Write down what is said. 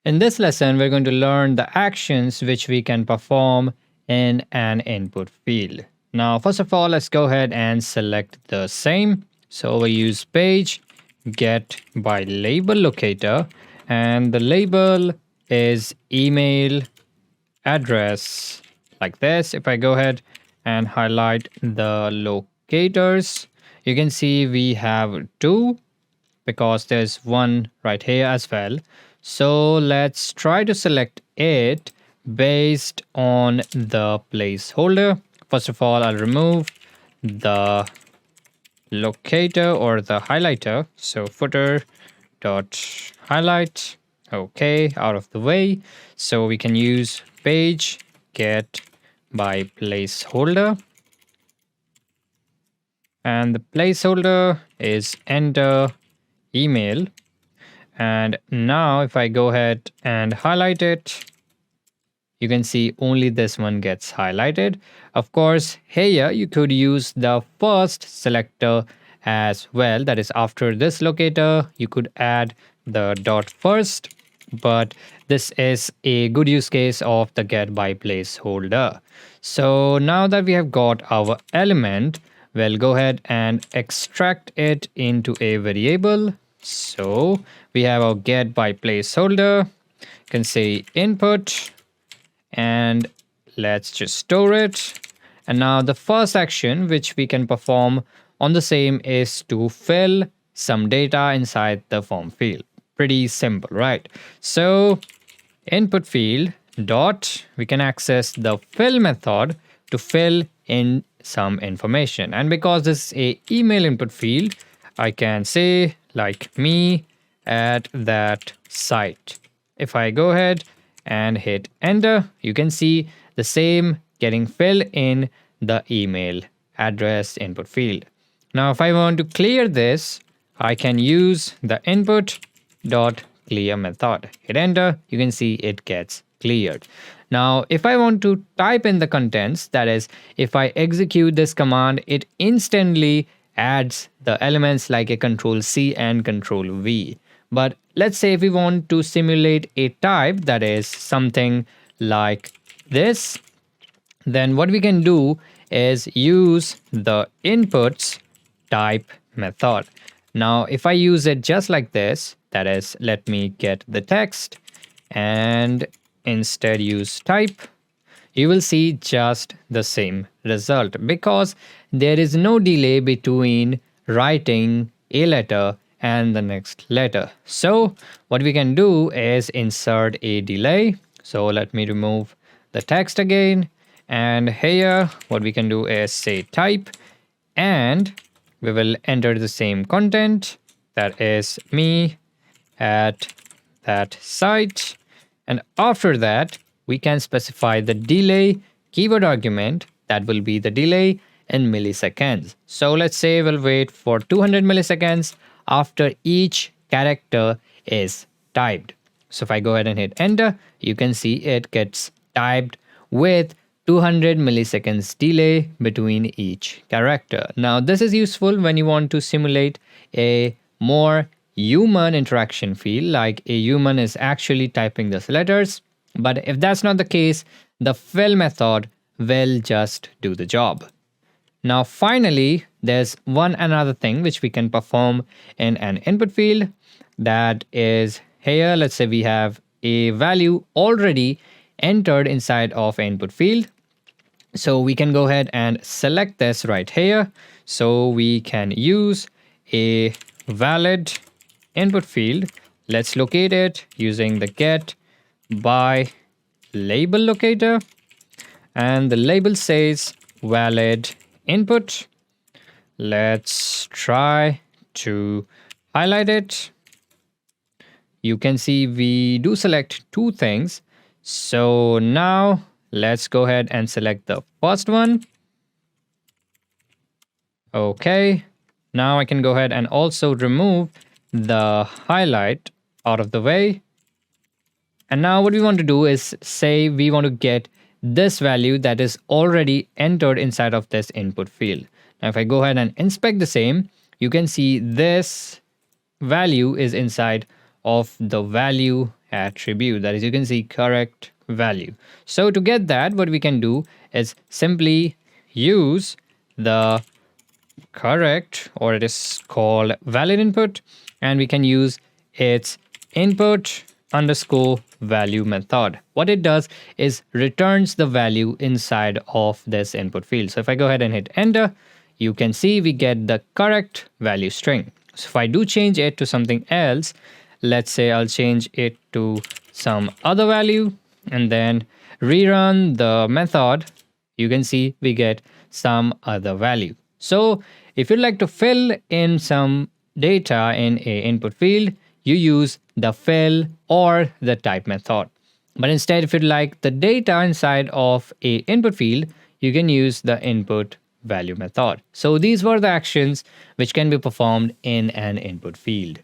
In this lesson, we're going to learn the actions which we can perform in an input field. Now, first of all, let's go ahead and select the same. So we use page get by label locator, and the label is email address like this. If I go ahead and highlight the locators, you can see we have two because there's one right here as well. So let's try to select it based on the placeholder. First of all, I'll remove the locator or the highlighter. So footer dot highlight. Okay, out of the way. So we can use page get by placeholder. And the placeholder is enter email. And now if I go ahead and highlight it, you can see only this one gets highlighted. Of course, here you could use the first selector as well. That is, after this locator, you could add the dot first. But this is a good use case of the get by placeholder. So now that we have got our element, we'll go ahead and extract it into a variable. So we have our get by placeholder. You can say input, and let's just store it. And now the first action which we can perform on the same is to fill some data inside the form field. Pretty simple, right? So input field dot, we can access the fill method to fill in some information. And because this is a email input field, I can say like me at that site. If I go ahead and hit enter, you can see the same getting filled in the email address input field. Now, if I want to clear this, I can use the input dot clear method. Hit enter, you can see it gets cleared. Now, if I want to type in the contents, that is, if I execute this command, it instantly adds the elements like a control C and control V. But let's say if we want to simulate a type, that is something like this, then what we can do is use the inputs type method. Now, if I use it just like this, that is, let me get the text and instead use type, you will see just the same result because there is no delay between writing a letter and the next letter. So what we can do is insert a delay. So let me remove the text again. And here what we can do is say type, and we will enter the same content, that is me at that site. And after that, we can specify the delay keyword argument, that will be the delay in milliseconds. So let's say we'll wait for 200 milliseconds after each character is typed. So if I go ahead and hit enter, you can see it gets typed with 200 milliseconds delay between each character. Now, this is useful when you want to simulate a more human interaction feel, like a human is actually typing these letters. But if that's not the case, the fill method will just do the job. Now, finally, there's one another thing which we can perform in an input field. That is here, let's say we have a value already entered inside of an input field. So we can go ahead and select this right here. So we can use a valid input field. Let's locate it using the get by label locator. And the label says valid input. Let's try to highlight it. You can see we do select two things. So now let's go ahead and select the first one. Okay. Now I can go ahead and also remove the highlight out of the way. And now what we want to do is say we want to get this value that is already entered inside of this input field. Now, if I go ahead and inspect the same, you can see this value is inside of the value attribute. That is, you can see correct value. So to get that, what we can do is simply use the correct, or it is called valid input, and we can use its input underscore value method. What it does is returns the value inside of this input field. So if I go ahead and hit enter, you can see we get the correct value string. So if I do change it to something else, let's say I'll change it to some other value and then rerun the method, you can see we get some other value. So if you'd like to fill in some data in a input field, you use the fill or the type method. But instead, if you'd like the data inside of a input field, you can use the input value method. So these were the actions which can be performed in an input field.